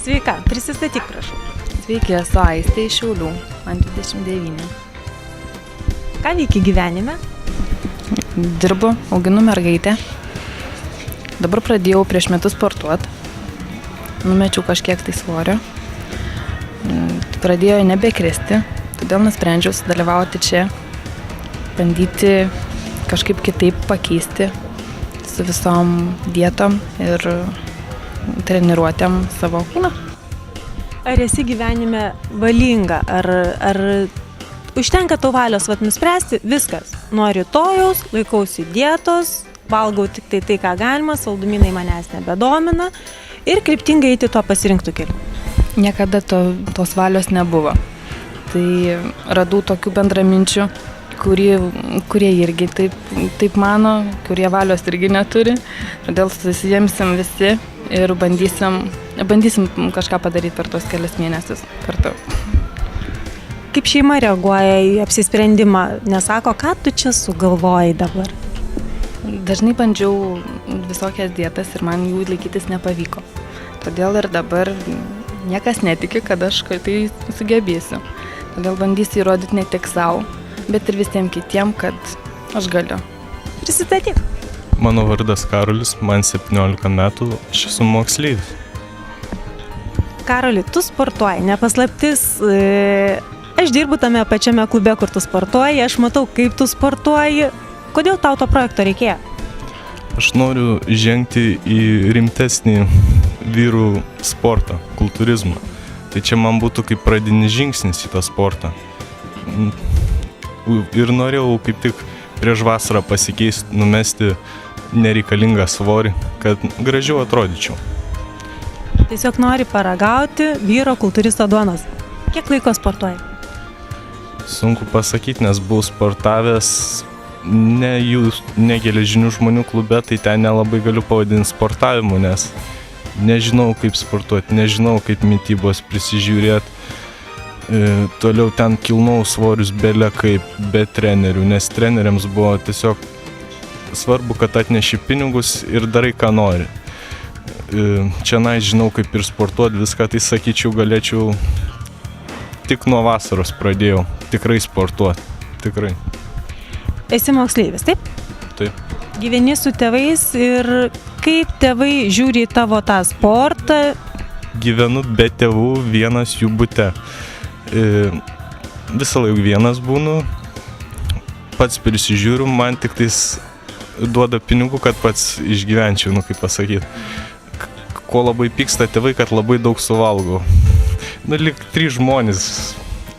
Sveika, prisistatyk, prašau. Sveiki, esu Aistė iš Šiaulių, man 29. Ką veiki gyvenime? Dirbu, auginu mergaitę. Dabar pradėjau prieš metus sportuoti. Numečiau kažkiek tai svorio. Pradėjo nebekristi, todėl nusprendžiau sudalyvauti čia, bandyti kažkaip kitaip pakeisti su visom dietom ir treniruotėm savo kūną. Ar esi gyvenime valinga? Ar užtenka tau valios nuspręsti viskas? Nuo rytojaus laikausi dietos, valgau tik tai, ką galima, saldumynai manęs nebedomina ir kryptingai eiti tuo pasirinktų keliu. Niekada tos valios nebuvo. Tai radau tokių bendraminčių, kurie irgi taip mano, kurie valios irgi neturi. Todėl susijimsim visi ir bandysim kažką padaryti per tos kelias mėnesius kartu. Kaip šeima reaguoja į apsisprendimą? Nesako, ką tu čia sugalvojai dabar? Dažnai bandžiau visokias dietas ir man jų laikytis nepavyko. Todėl ir dabar niekas netiki, kad aš tai sugebėsiu. Todėl bandysiu įrodyti ne tik savo, bet ir visiems kitiem, kad aš galiu. Prisistatyk. Mano vardas Karolis, man 17 metų, aš esu moksleivis. Karoli, tu sportuoji, nepaslaptis. Aš dirbu tame pačiame klube, kur tu sportuoji, aš matau, kaip tu sportuoji. Kodėl tau to projekto reikėjo? Aš noriu žengti į rimtesnį vyrų sportą, kultūrizmą. Tai čia man būtų kaip pradinis žingsnis į tą sportą. Ir norėjau kaip tik prieš vasarą pasikeisti, numesti nereikalingą svorį, kad gražiau atrodyčiau. Tiesiog nori paragauti vyro kultūristo duonos. Kiek laiko sportuoji? Sunku pasakyti, nes buvau sportavęs ne geležinių žmonių klube, tai ten nelabai galiu pavadinti sportavimu, nes nežinau kaip sportuoti, nežinau kaip mitybos prisižiūrėti. Toliau ten kilnau svorius bele kaip be trenerių, nes treneriams buvo tiesiog svarbu, kad atneši pinigus ir darai, ką nori. Čia žinau kaip ir sportuoti viską, tai sakyčiau, galėčiau tik nuo vasaros pradėjau tikrai sportuoti, tikrai. Esi moksleivis, taip? Taip. Gyveni su tėvais ir kaip tėvai žiūri į tavo tą sportą? Gyvenu be tėvų, vienas jų bute. Visą laiką vienas būnu, pats prisižiūriu, man tik tais duoda pinigų, kad pats išgyvenčiau, kaip pasakyti. Ko labai pyksta tėvai, kad labai daug suvalgau. Lyg 3 žmonės,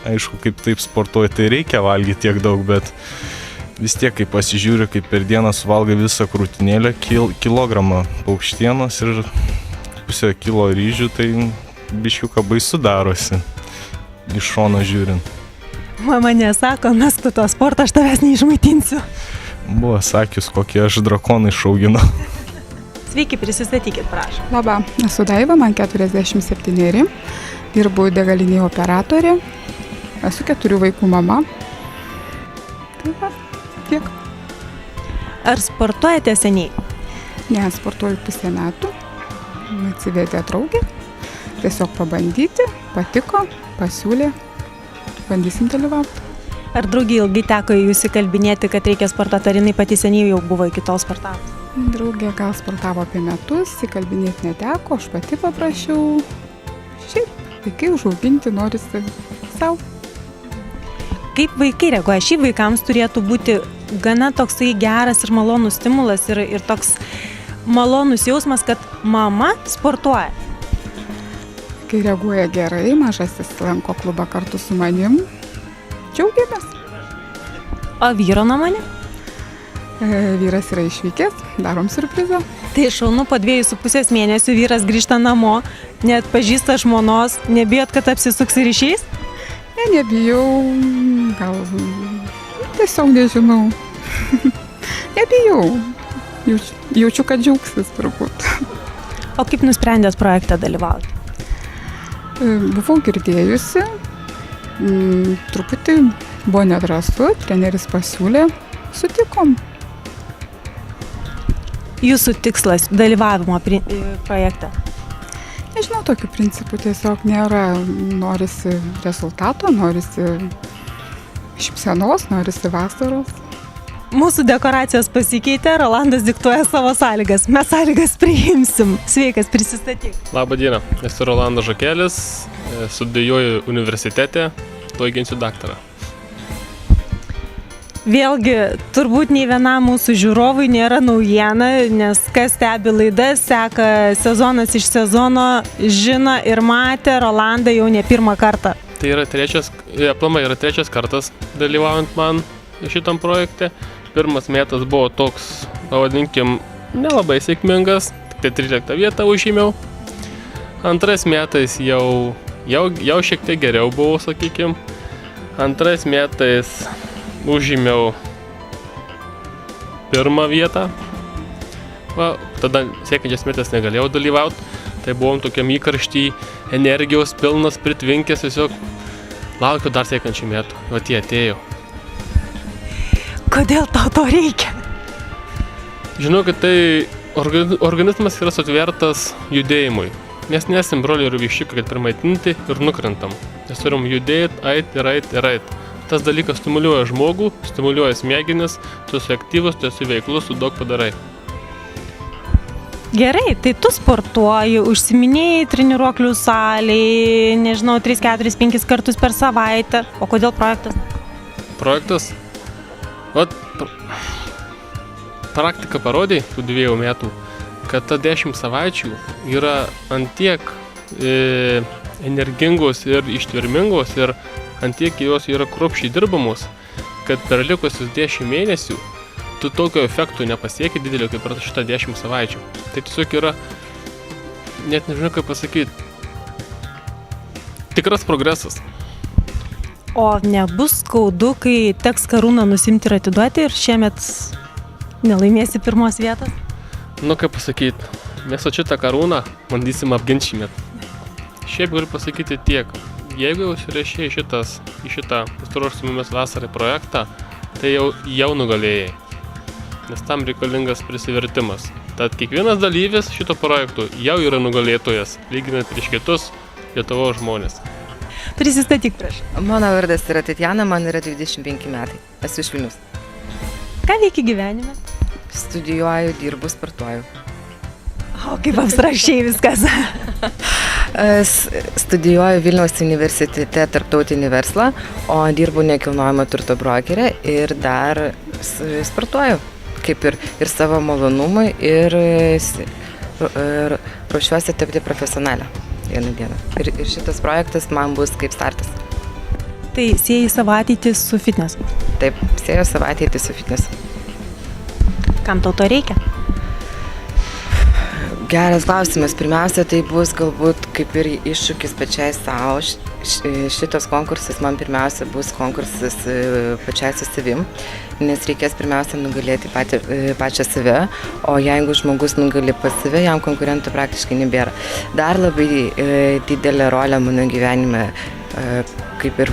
aišku, kaip taip sportuoja, tai reikia valgyti tiek daug, bet vis tiek, kai pasižiūri, kaip per dieną suvalgai visą krūtinėlę, kilogramą paukštienos ir pusę kilo ryžių, tai biškiuką baisu darosi, iš šono žiūrint. Mama nesako, mes tu to sportą, aš tavęs neišmaitinsiu. Buvo sakius, kokie aš drakonai išauginu. Sveiki, prisistatykit, prašau. Labą, esu Daiva, man 47, dirbu degalinėje operatorė, esu 4 vaikų mama. Taip pat. Tiek. Ar sportuojate seniai? Ne, sportuoju pusę metų. Atsivedė draugė. Tiesiog pabandyti, patiko, pasiūlė. Bandysim dalyvauti. Ar draugė ilgai teko jūs įkalbinėti, kad reikia sportuoti, ar jinai pati seniai jau buvo iki tol sportavo? Draugė gal sportavo apie metus, įkalbinėti neteko, aš pati paprašiau. Šiaip, vaikai užauginti norisi savo. Kaip vaikai reaguoja? Šiaip vaikams turėtų būti gana toksai geras ir malonus stimulas ir toks malonus jausmas, kad mama sportuoja. Kai reaguoja gerai, mažasis lanko klubą kartu su manim, džiaugiamės. O vyro nuomonė? Vyras yra išvykęs, darom siurprizą. Tai šaunu, po 2,5 mėnesių vyras grįžta namo, net pažįsta žmonos, nebijot, kad apsisuks ir išeis? Nebijau, gal tiesiog nežinau. Nebijau, jaučiu, kad džiaugsis turbūt. O kaip nusprendėt projektą dalyvauti? Buvau girdėjusi, truputį buvo nedrąsu, treneris pasiūlė, sutikom. Jūsų tikslas dalyvavimo projekte? Nežinau, tokių principų tiesiog nėra. Norisi rezultato, norisi šypsenos, norisi vasaros. Mūsų dekoracijos pasikeitė, Rolandas diktuoja savo sąlygas. Mes sąlygas priimsim. Sveikas, prisistatyk. Labą dieną, esu Rolandas Žakelis, studijuoju universitete, tuoj ginsiu daktarą. Vėlgi, turbūt nei vienam mūsų žiūrovui nėra naujiena, nes kas stebi laidas, seka sezonas iš sezono, žino ir matė Rolandą jau ne pirmą kartą. Tai yra trečias kartas dalyvaujant man šitam projekte. Pirmas metas buvo toks, pavadinkim, nelabai sėkmingas, tik 13 vietą užėmiau. Antrais metais jau šiek tiek geriau buvo, sakykim. Antrais metais užėmiau pirmą vietą. Tada sėkiančias metas negalėjau dalyvauti. Tai buvom tokiam įkarštį, energijos pilnas, pritvinkęs, tiesiog laukiu dar sėkančių metų. Vat jie atėjo. Kodėl tau to reikia? Žinau, kad tai organizmas yra sutvertas judėjimui. Mes nesam broliai ir viščiukai, kad primaitinti ir nukrentam. Mes turim judėti, eit. Tas dalykas stimuliuoja žmogų, stimuliuoja smegenis, tu esi aktyvus, tu esi veiklus, tu daug padarai. Gerai, tai tu sportuoji, užsiminėjai treniruoklių salėj, nežinau, 3, 4, 5 kartus per savaitę. O kodėl projektas? Projektas? Praktika parodė tų 2 metų, kad ta 10 savaičių yra antiek energingos ir ištvermingos ir antiek jos yra kruopščiai dirbamos, kad per likusius 10 mėnesių tu tokio efekto nepasieki didelio kaip per šitą 10 savaičių. Tai tiesiog yra, net nežinau kaip pasakyti, tikras progresas. O nebus skaudu, kai teks karūną nusimti ir atiduoti ir šiemet nelaimėsi pirmos vietos? Nu, kaip pasakyti, mes šitą karūną bandysim apginti šįmet. Šiaip galiu pasakyti tiek, jeigu jau įsirašė į šitą Pasiruošk su mumis vasarai projektą, tai jau nugalėjai, nes tam reikalingas prisivertimas. Tad kiekvienas dalyvis šito projektų jau yra nugalėtojas, lyginant prieš kitus Lietuvos žmonės. Prisistatyk prieš. Mano vardas yra Tatjana, man yra 25 metai. Esu iš Vilniaus. Ką veiki gyvenime? Studijuoju, dirbu, sportuoju. O kaip abstrakčiai viskas. Studijuoju Vilniaus universitete tarptautinį verslą, o dirbu nekilnojamo turto brokerė ir dar sportuoju. Kaip ir savo malonumui ir ruošiuosi tapti profesionalę vieną dieną. Ir šitas projektas man bus kaip startas. Tai sieji savo ateitį su fitnesu? Taip, sieju savo ateitį su fitnesu. Kam tau to reikia? Geras klausimas. Pirmiausia, tai bus galbūt kaip ir iššūkis pačiai savo. Šitas konkursas man pirmiausia bus konkursas pačiai su savim, nes reikės pirmiausia nugalėti pačią save, o jeigu žmogus nugali pas save, jam konkurentų praktiškai nebėra. Dar labai didelė rolė mano gyvenime, kaip ir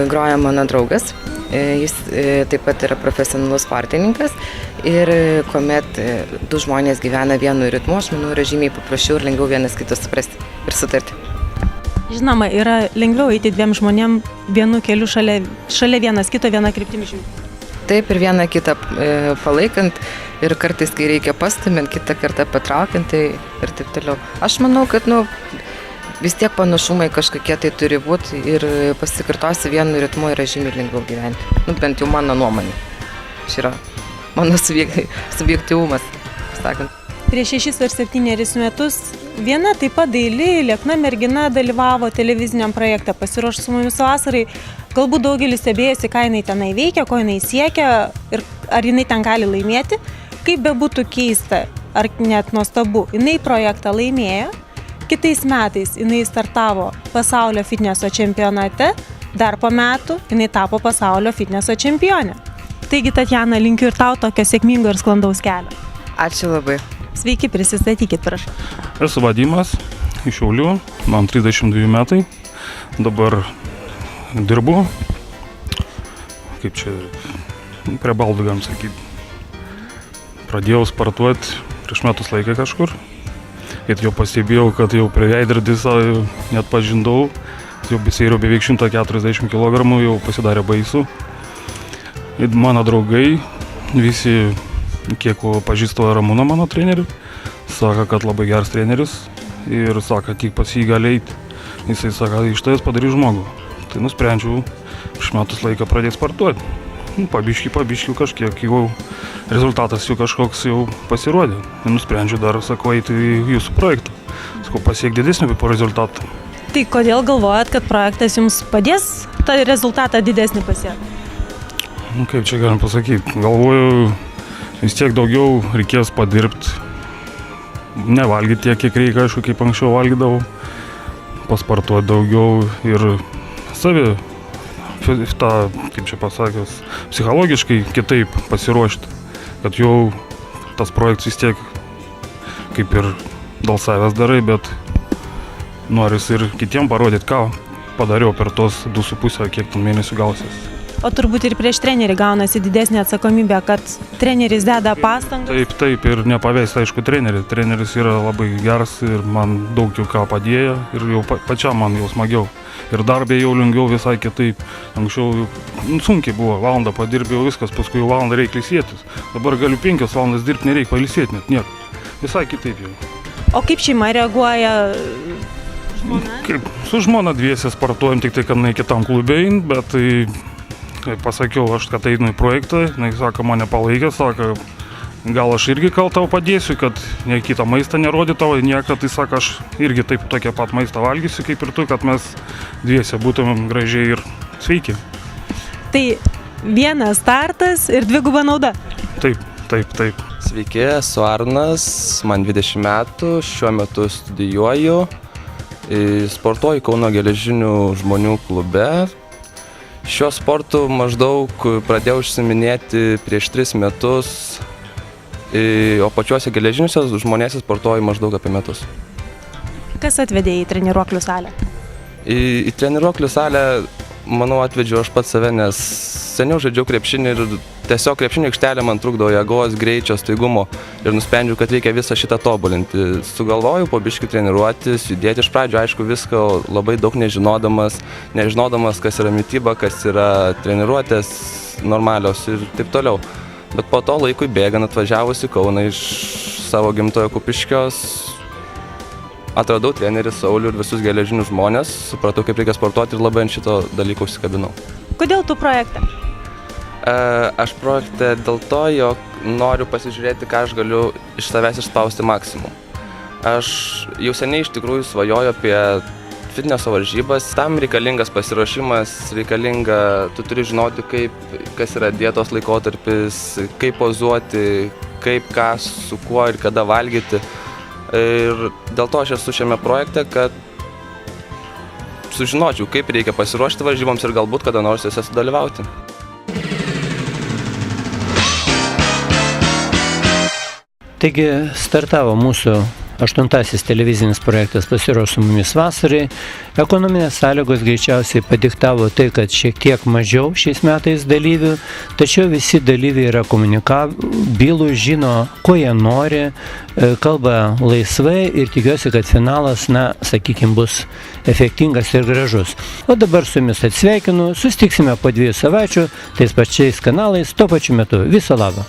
groja mano draugas. Jis taip pat yra profesionalus sportininkas ir kuomet 2 žmonės gyvena vienu ritmu, aš manau, yra žymiai paprasčiau ir lengviau vienas kitą suprasti ir sutarti. Žinoma, yra lengviau eiti 2 žmonėm vienu keliu šalia vienas kito, viena kryptimi žiūrėti. Taip, ir vieną kitą palaikant ir kartais, kai reikia pastumint, kitą kartą patraukiant ir taip toliau. Aš manau, kad vis tiek panašumai kažkokie tai turi būti ir pasikartosiu vienu ritmu yra žymiai lengviau gyventi. Bent jau mano nuomonė. Šis yra mano subjektyvumas, sakant. Prieš 6 ar 7 metus viena taip pat daili, liekna mergina dalyvavo televiziniam projekte Pasiruošk su mumis vasarai. Galbūt daugelis stebėjosi, ką jinai tenai veikia, ko jinai siekia ir ar jinai ten gali laimėti. Kaip bebūtų keista, ar net nuostabu, jinai projektą laimėjo. Kitais metais jinai startavo pasaulio fitneso čempionate, dar po metų jinai tapo pasaulio fitneso čempionė. Taigi, Tatjana, linkiu ir tau tokio sėkmingo ir sklandaus kelio. Ačiū labai. Sveiki, prisistatykit, prašau. Esu Vadimas iš Šiaulių, man 32 metai, dabar dirbu, kaip čia prie baldų, galim sakyti. Pradėjau sportuoti prieš metus laiką kažkur. kad jau pastebėjau, kad jau prie veidrodį net pažindau, jau besėriau beveik 140 kg, jau pasidarė baisu. Ir mano draugai, visi, kiek pažįstu Ramūną, mano trenerių, sako, kad labai geras treneris ir sako, tik pas jį gali eiti. Jisai sako, iš tavęs padarys žmogų. Tai nusprendžiau iš metus laiką pradėti sportuoti. Pabiški kažkiek, jau rezultatas jau kažkoks jau pasirodė. Ir nusprendžiau dar, sakau, eiti į jūsų projektą. Sakau, pasiekti didesnį po rezultatą. Tai kodėl galvojat, kad projektas jums padės tą rezultatą didesnį pasiekti? Kaip čia galim pasakyti, galvoju, vis tiek daugiau reikės padirbti. Nevalgyti tiek, kiek reikia, aišku, kaip anksčiau valgydavau. Pasportuoti daugiau ir tą, kaip čia pasakęs, psichologiškai kitaip pasiruošti, kad jau tas projektas vis tiek kaip ir dėl savęs darai, bet noris ir kitiem parodyti, ką padariau per tos 2,5 kiek ten mėnesių gausis. O turbūt ir prieš trenerį gaunasi didesnė atsakomybė, kad treneris deda pastangas. Taip, ir nepaveist, aišku, trenerį. Treneris yra labai geras ir man daug jau ką padėjo ir jau pačiam man jau smagiau. Ir darbė jau lengviau visai kitaip. Anksčiau sunkiai buvo, valandą padirbėjau viskas, paskui valandą reikia ilsėtis. Dabar galiu 5 valandas dirbti, nereikia pailsėti net nieko. Visai kitaip jau. O kaip šeima reaguoja? Žmona? Kaip, su žmona dviese sportuojam, tik tai, kad ne kitam klube eini, bet tai, kaip pasakiau, aš kad einu į projektą, jis sako, mane palaikė, sako, gal aš irgi tau padėsiu, kad ne kitą maistą nerodė tavo, niekad, tai sako, aš irgi taip tokią pat maistą valgysiu, kaip ir tu, kad mes dviese būtumėm gražiai ir sveiki. Tai vienas startas ir dviguba nauda. Taip. Sveiki, esu Arnas, man 20 metų, šiuo metu studijuoju, sportuoju Kauno geležinių žmonių klube. Šiuo sportu maždaug pradėjau užsiiminėti prieš 3 metus, o pačiuose geležiniuose žmonėse sportuoju maždaug apie metus. Kas atvedė į treniruoklių salę? Į treniruoklių salę, manau, atvedžiau aš pats save, nes seniau žaidžiau krepšinį ir tiesiog krepšinio aikštelė man trukdo jėgos, greičio, staigumo ir nusprendžiau, kad reikia visą šitą tobulinti. Sugalvojau po biškį treniruotis, judėti iš pradžių, aišku, visko labai daug nežinodamas, kas yra mityba, kas yra treniruotės normalios ir taip toliau. Bet po to laikui bėgant atvažiavus į Kauną iš savo gimtojo Kupiškios, atradau trenerį Saulių ir visus geležinius žmonės, supratau, kaip reikia sportuoti ir labai ant šito dalyko užsikabinau. Kodėl tu projektą? Aš projekte dėl to, jog noriu pasižiūrėti, ką aš galiu iš savęs išspausti maksimum. Aš jau seniai iš tikrųjų svajoju apie fitneso varžybas, tam reikalingas pasiruošimas, tu turi žinoti, kas yra dietos laikotarpis, kaip pozuoti, kaip ką, su kuo ir kada valgyti. Ir dėl to aš esu šiame projekte, kad sužinočiau, kaip reikia pasiruošti varžyboms ir galbūt kada nors jose sudalyvauti. Taigi startavo mūsų 8. televizinis projektas Pasiruošk su mumis vasarai. Ekonominės sąlygos greičiausiai padiktavo tai, kad šiek tiek mažiau šiais metais dalyvių, tačiau visi dalyviai yra komunikabilūs, žino, ko jie nori, kalba laisvai ir tikiuosi, kad finalas, sakykime, bus efektingas ir gražus. O dabar su jumis atsveikinu, susitiksime po 2 savaičių, tais pačiais kanalais, tuo pačiu metu. Viso labo.